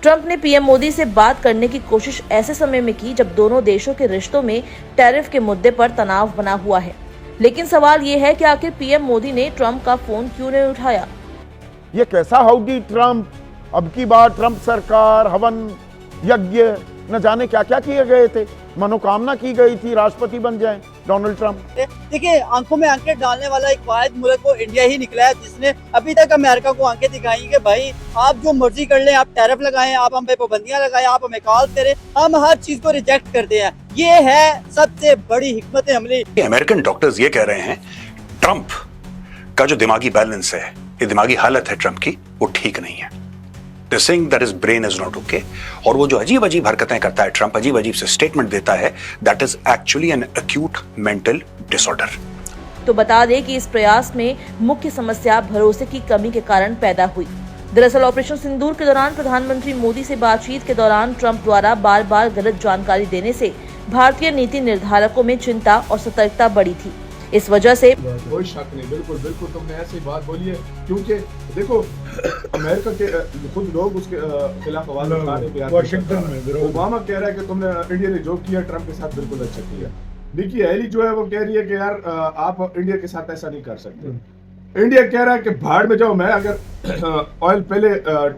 Trump ने PM Modi से बात करने की कोशिश ऐसे समय में की जब दोनों देशों के रिश्तों में टैरिफ के मुद्दे पर तनाव बना हुआ है। लेकिन सवाल ये है कि आखिर पीएम मोदी ने ट्रंप का फोन क्यों नहीं उठाया। ये कैसा होगी ट्रंप, अब की बार ट्रंप सरकार हवन यज्ञ न जाने क्या क्या किए गए थे, मनोकामना की गई थी राष्ट्रपति बन जाएं डोनाल्ड ट्रंप। देखिए, आंखों में आंखें डालने वाला एक वाहिद मुल्क वो इंडिया ही निकला है जिसने अभी तक अमेरिका को आंखें दिखाई कि भाई आप जो मर्जी कर लें, आप टैरिफ लगाएं, आप हम पे पाबंदियां लगाएं, आप हमें कॉल करें, हम हर चीज को रिजेक्ट करते हैं। ये है सबसे बड़ी हिकमत अमली। अमेरिकन डॉक्टर्स ये कह रहे हैं ट्रंप का जो दिमागी बैलेंस है, ये दिमागी हालत है ट्रंप की, वो ठीक नहीं है। They're saying that his brain is not okay. और वो जो अजीब अजीब हरकतें करता है ट्रंप, अजीब अजीब से स्टेटमेंट देता है, that is actually an acute mental disorder. तो बता दें कि इस प्रयास में मुख्य समस्या भरोसे की कमी के कारण पैदा हुई। दरअसल ऑपरेशन सिंदूर के दौरान प्रधानमंत्री मोदी से बातचीत के दौरान ट्रंप द्वारा बार बार गलत जानकारी देने से भारतीय नीति निर्धारकों में चिंता और सतर्कता बढ़ी थी। इस वजह से कोई शक नहीं, बिल्कुल बिल्कुल तुमने ऐसी बात बोली है, क्योंकि देखो अमेरिका के खुद लोग उसके खिलाफ आवाज उठाने के वाशिंगटन में ओबामा कह रहा है कि तुमने इंडिया ने जो किया ट्रंप के साथ बिल्कुल अच्छा किया। निकी हेली जो है वो कह रही है कि यार आप इंडिया के साथ ऐसा नहीं कर सकते। इंडिया कह रहा है कि भाड़ में जाओ, मैं अगर ऑयल पहले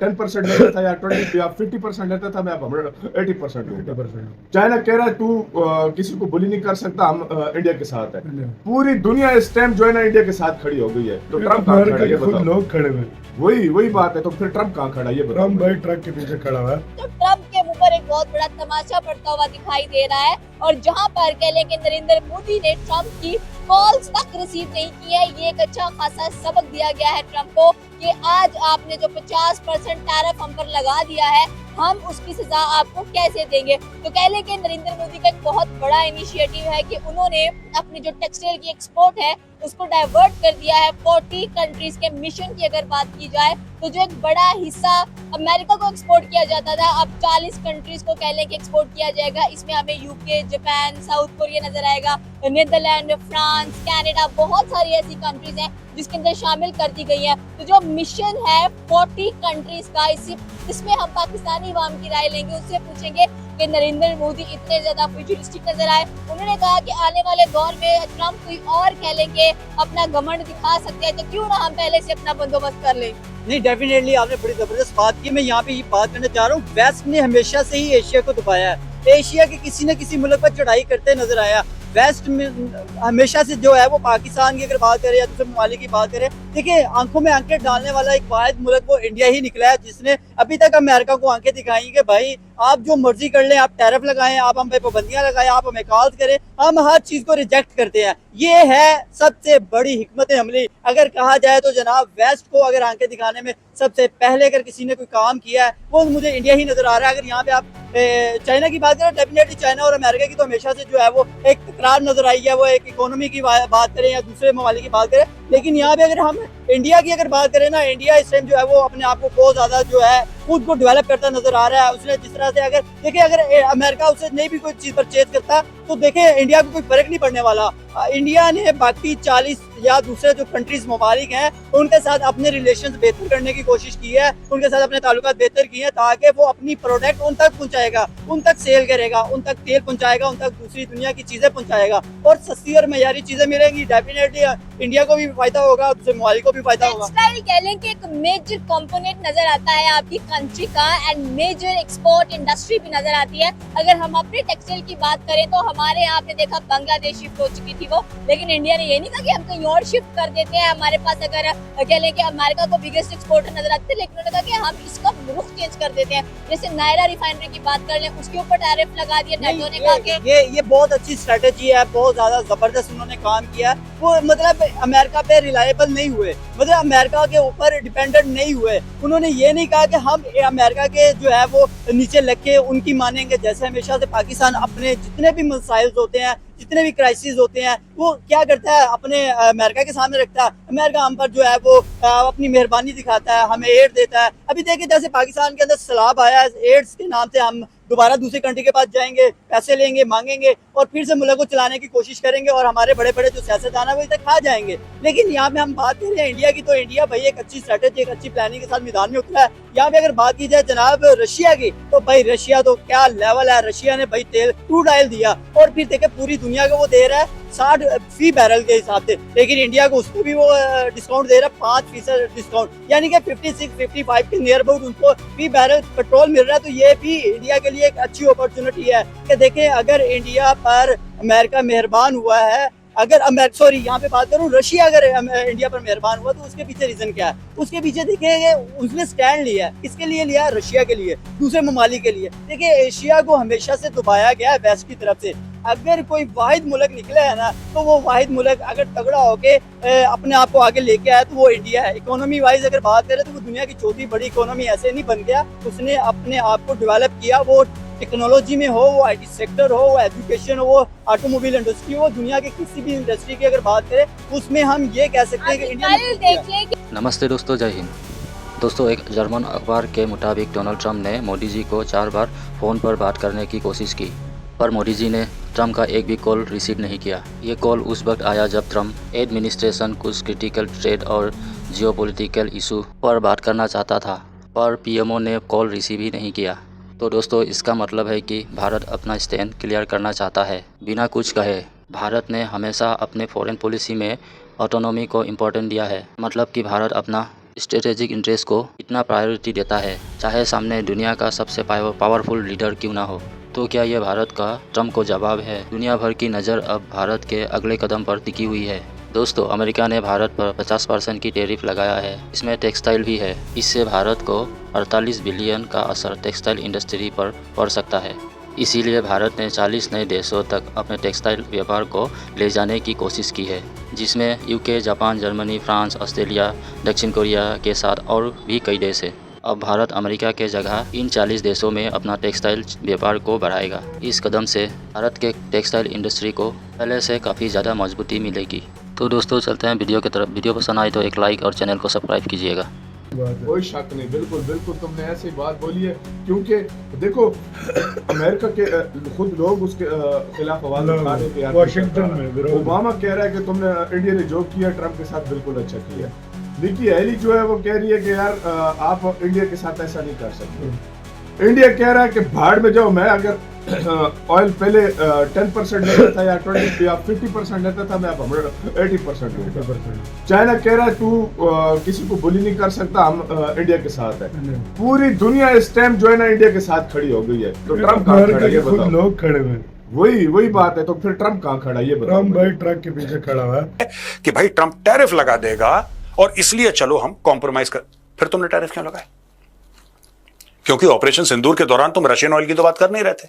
10% लेता था या 20 या 50% लेता था, मैं अब 80% लूंगा। चाइना कह रहा है तू किसी को बुली नहीं कर सकता, हम इंडिया के साथ है। पूरी दुनिया इस टाइम जो है ना इंडिया के साथ खड़ी हो गई है। तो ट्रंप कहाँ खड़ा है ये बताओ। लोग खड़े हुए, वही बात है। तो फिर ट्रंप कहाँ खड़ा है ये बताओ। ट्रंप भाई ट्रक के पीछे खड़ा हुआ है। तो ट्रंप के मुंह पर एक बहुत बड़ा तमाशा पड़ता हुआ दिखाई दे रहा है, और जहां पर कह लें कि नरेंद्र मोदी ने ट्रंप की कॉल्स तक रिसीव नहीं की है। ये एक अच्छा खासा सबक दिया गया है ट्रंप को कि आज आपने जो 50% टैरिफ हम पर लगा दिया है, हम उसकी सजा आपको कैसे देंगे। तो कह लें कि नरेंद्र मोदी का एक बहुत बड़ा इनिशिएटिव है कि उन्होंने अपनी जो टेक्सटाइल की एक्सपोर्ट है उसको डाइवर्ट कर दिया है 40 कंट्रीज के मिशन की अगर बात की जाए तो जो एक बड़ा हिस्सा अमेरिका को एक्सपोर्ट किया जाता था, अब 40 कंट्रीज को कह लें कि एक्सपोर्ट किया जाएगा। इसमें हमें यूके, जापान, साउथ कोरिया नजर आएगा, नीदरलैंड, फ्रांस, कनाडा, बहुत सारी ऐसी कंट्रीज हैं जिसके अंदर शामिल कर दी गई है। तो जो मिशन है 40 कंट्रीज का, इसमें हम पाकिस्तानी अवाम की राय लेंगे, उससे पूछेंगे कि नरेंद्र मोदी इतने ज्यादा फ्यूचरिस्टिक नजर आए। उन्होंने कहा कि आने वाले दौर में ट्रंप कोई और कह लेंगे अपना घमंड दिखा सकते हैं, तो क्यों ना हम पहले से अपना बंदोबस्त कर लें। नहीं, डेफिनेटली आपने बड़ी जबरदस्त बात की। मैं यहाँ पे ये बात करना चाह रहा हूँ, वेस्ट ने हमेशा से ही एशिया को दबाया है। एशिया के किसी न किसी मुल्क पर चढ़ाई करते नजर आया। वेस्ट में हमेशा से जो है वो पाकिस्तान की अगर बात करें या दूसरे ममालिक की बात करें, देखिए आंखों में आंखें डालने वाला एक वाहिद मुल्क वो इंडिया ही निकला है जिसने अभी तक अमेरिका को आंखें दिखाई कि भाई आप जो मर्जी कर लें, आप टैरिफ लगाएं, आप हम पे पाबंदियां लगाएं, आप हमें कॉल करें, हम हर चीज को रिजेक्ट करते हैं। ये है सबसे बड़ी हिकमत अमली। अगर कहा जाए तो जनाब वेस्ट को अगर आंखें दिखाने में सबसे पहले अगर किसी ने कोई काम किया है वो मुझे इंडिया ही नजर आ रहा है। अगर यहाँ पे आप चाइना की बात करें, डेफिनेटली चाइना और अमेरिका की तो हमेशा से जो है वो एक तकरार नजर आई है, वो एक इकोनॉमी की बात करें या दूसरे ममालिक की बात करें। लेकिन यहाँ पे अगर हम इंडिया की अगर बात करें ना, इंडिया इस टाइम जो है वो अपने आप को बहुत ज्यादा जो है खुद को डेवलप करता नजर आ रहा है। उसने जिस तरह से अगर देखिए अगर अमेरिका उससे नहीं भी कोई चीज परचेज करता तो देखे इंडिया को कोई फर्क नहीं पड़ने वाला। इंडिया ने बाकी 40 या दूसरे जो कंट्रीज ममालिक हैं उनके साथ अपने रिलेशंस बेहतर करने की कोशिश की है, उनके साथ अपने ताल्लुकात बेहतर किए हैं ताकि वो अपनी प्रोडक्ट उन तक पहुंचाएगा, उन तक सेल करेगा, उन तक तेल पहुंचाएगा, उन तक दूसरी दुनिया की चीजें पहुंचाएगा और सस्ती और मयारी चीजें मिलेंगी। डेफिनेटली इंडिया को भी फायदा होगा, दूसरे ममालिक को भी फायदा होगा। टेक्सटाइल कह लें कि एक मेजर कंपोनेंट नजर आता है आपकी कंट्री का, एंड मेजर एक्सपोर्ट इंडस्ट्री भी नजर आती है। अगर हम अपने टेक्सटाइल की बात करें तो हमारे यहाँ आपने देखा बांग्लादेश शिफ्ट हो चुकी थी वो, लेकिन इंडिया ने ये नहीं कहा कि हम कहीं और शिफ्ट कर देते हैं। हमारे पास अगर कह लें कि अमेरिका को बिगेस्ट एक्सपोर्टर नजर आते थे, लेकिन उन्होंने कहा कि हम इसका रुख चेंज कर देते हैं। जैसे नायरा रिफाइनरी की बात कर लें, उसके ऊपर टैरिफ लगा दिया। नेटो ने कहा कि ये बहुत अच्छी स्ट्रेटेजी है, बहुत ज्यादा जबरदस्त उन्होंने काम किया। वो मतलब अमेरिका पे रिलायबल नहीं हुए, मतलब अमेरिका के ऊपर डिपेंडेंट नहीं हुए। उन्होंने ये नहीं कहा कि हम अमेरिका के जो है वो नीचे लग के उनकी मानेंगे। जैसे हमेशा से पाकिस्तान अपने जितने भी मसाइल होते हैं जितने भी क्राइसिस होते हैं वो क्या करता है, अपने अमेरिका के सामने रखता है। अमेरिका हम पर जो है वो अपनी मेहरबानी दिखाता है, हमें एड देता है। अभी देखिए जैसे पाकिस्तान के अंदर सैलाब आया है, एड्स के नाम से हम दोबारा दूसरी कंट्री के पास जाएंगे, पैसे लेंगे, मांगेंगे और फिर से मुल्क को चलाने की कोशिश करेंगे और हमारे बड़े बड़े जो सियासतदान है वो इधर खा जाएंगे। लेकिन यहाँ पे हम बात कर रहे हैं इंडिया की, तो इंडिया भाई एक अच्छी स्ट्रेटेजी, एक अच्छी प्लानिंग के साथ मैदान में उतरा है। यहाँ पे अगर बात की जाए जनाब रशिया की, तो भाई रशिया तो क्या लेवल है। रशिया ने भाई तेल क्रूड ऑयल दिया और फिर देखे पूरी दुनिया को वो दे रहा है 60 फी बैरल के हिसाब से, लेकिन इंडिया को उसको भी वो डिस्काउंट दे रहा है 5% डिस्काउंट, यानी कि 56-55 के नियर अबाउट उनको फी बैरल पेट्रोल मिल रहा है। तो ये भी इंडिया के लिए एक अच्छी अपॉर्चुनिटी है कि देखें अगर इंडिया पर अमेरिका मेहरबान हुआ है, अगर यहाँ पे बात करूं रशिया अगर इंडिया पर मेहरबान हुआ तो उसके पीछे रीजन क्या है? उसके पीछे देखिए उसने स्टैंड लिया है, किसके लिए लिया? रशिया के लिए, दूसरे ममालिक के लिए। देखिए एशिया को हमेशा से दबाया गया है वेस्ट की तरफ से। अगर कोई वाहिद मुल्क निकला है ना, तो वो वाहिद मुल्क अगर तगड़ा होके अपने आप को आगे लेके आया तो वो इंडिया है। इकोनॉमी वाइज अगर बात करें तो वो दुनिया की चौथी बड़ी इकोनॉमी ऐसे नहीं बन गया, उसने अपने आप को डेवलप किया। वो टेक्नोलॉजी में हो, वो आईटी सेक्टर हो, वो एजुकेशन हो, वो ऑटोमोबाइल इंडस्ट्री हो, दुनिया के किसी भी इंडस्ट्री की अगर बात करें उसमें हम ये कह सकते हैं कि इंडिया। नमस्ते दोस्तों, जय हिंद। दोस्तों, एक जर्मन अखबार के मुताबिक डोनाल्ड ट्रंप ने मोदी जी को 4 बार फ़ोन पर बात करने की कोशिश की, पर मोदी जी ने ट्रंप का एक भी कॉल रिसीव नहीं किया। ये कॉल उस वक्त आया जब ट्रंप एडमिनिस्ट्रेशन कुछ क्रिटिकल ट्रेड और जियोपॉलिटिकल इशू पर बात करना चाहता था, पर पीएमओ ने कॉल रिसीव ही नहीं किया। तो दोस्तों, इसका मतलब है कि भारत अपना स्टैंड क्लियर करना चाहता है बिना कुछ कहे। भारत ने हमेशा अपने फॉरेन पॉलिसी में ऑटोनॉमी को इम्पोर्टेंट दिया है, मतलब कि भारत अपना स्ट्रेटेजिक इंटरेस्ट को इतना प्रायोरिटी देता है, चाहे सामने दुनिया का सबसे पावरफुल लीडर क्यों ना हो। तो क्या यह भारत का ट्रंप को जवाब है? दुनिया भर की नज़र अब भारत के अगले कदम पर टिकी हुई है। दोस्तों, अमेरिका ने भारत पर 50% की टैरिफ लगाया है, इसमें टेक्सटाइल भी है। इससे भारत को 48 बिलियन का असर टेक्सटाइल इंडस्ट्री पर पड़ सकता है। इसीलिए भारत ने 40 नए देशों तक अपने टेक्सटाइल व्यापार को ले जाने की कोशिश की है, जिसमें UK, Japan, Germany, France, Australia, दक्षिण कोरिया के साथ और भी कई देश हैं। अब भारत अमेरिका के जगह इन 40 देशों में अपना टेक्सटाइल व्यापार को बढ़ाएगा। इस कदम से भारत के टेक्सटाइल इंडस्ट्री को पहले से काफ़ी ज़्यादा मजबूती मिलेगी। तो दोस्तों, चलते हैं वीडियो की तरफ। वीडियो पसंद आए तो एक लाइक और चैनल को सब्सक्राइब कीजिएगा। कोई शक नहीं, बिल्कुल बिल्कुल तुमने ऐसी बात बोली है, क्योंकि देखो अमेरिका के खुद लोग उसके खिलाफ आवाज उठाने के वाशिंगटन में ओबामा कह रहा है कि तुमने इंडिया ने जो किया ट्रंप के साथ बिल्कुल अच्छा किया। निकी हेली जो है वो कह रही है कि यार आप इंडिया के साथ ऐसा नहीं कर सकते। इंडिया कह रहा है कि भाड़ में जाओ, मैं अगर ऑयल पहले 10% लेता था या 20 या 50% लेता था, मैं अब 80% लूंगा। चाइना कह रहा है तू किसी को बुली नहीं कर सकता, हम इंडिया के साथ है। पूरी दुनिया इस टाइम जो है ना इंडिया के साथ खड़ी हो गई है। तो ट्रंप कहाँ खड़ा है ये बताओ? लोग खड़े हुए, वही बात है। तो फिर ट्रंप कहाँ खड़ा है ये बताओ? ट्रंप भाई ट्रक के पीछे खड़ा हुआ है कि भाई ट्रंप टैरिफ लगा देगा और इसलिए चलो हम कॉम्प्रोमाइज कर। फिर तुमने टैरिफ क्यों लगाए? क्योंकि ऑपरेशन सिंदूर के दौरान तुम रशियन ऑयल की तो बात कर नहीं रहे थे।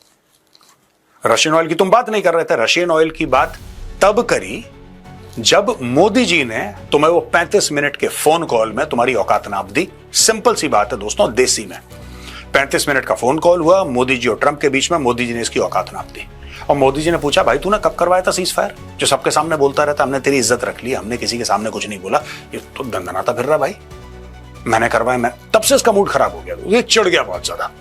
रशियन ऑयल की तुम बात नहीं कर रहे थे। रशियन ऑयल की बात तब करी जब मोदी जी ने तुम्हें वो 35 मिनट के फोन कॉल में तुम्हारी औकात नाप दी। सिंपल सी बात है दोस्तों, देसी में 35 मिनट का फोन कॉल हुआ मोदी जी और ट्रंप के बीच में। मोदी जी ने इसकी औकात नाप दी और मोदी जी ने पूछा, भाई तूने कब करवाया था सीज फायर? जो सबके सामने बोलता रहता हमने तेरी इज्जत रख ली, हमने किसी के सामने कुछ नहीं बोला। ये तो दंदनाता फिर रहा भाई, मैंने करवाया। मैं तब से इसका मूड खराब हो गया, ये चिढ़ गया बहुत ज्यादा।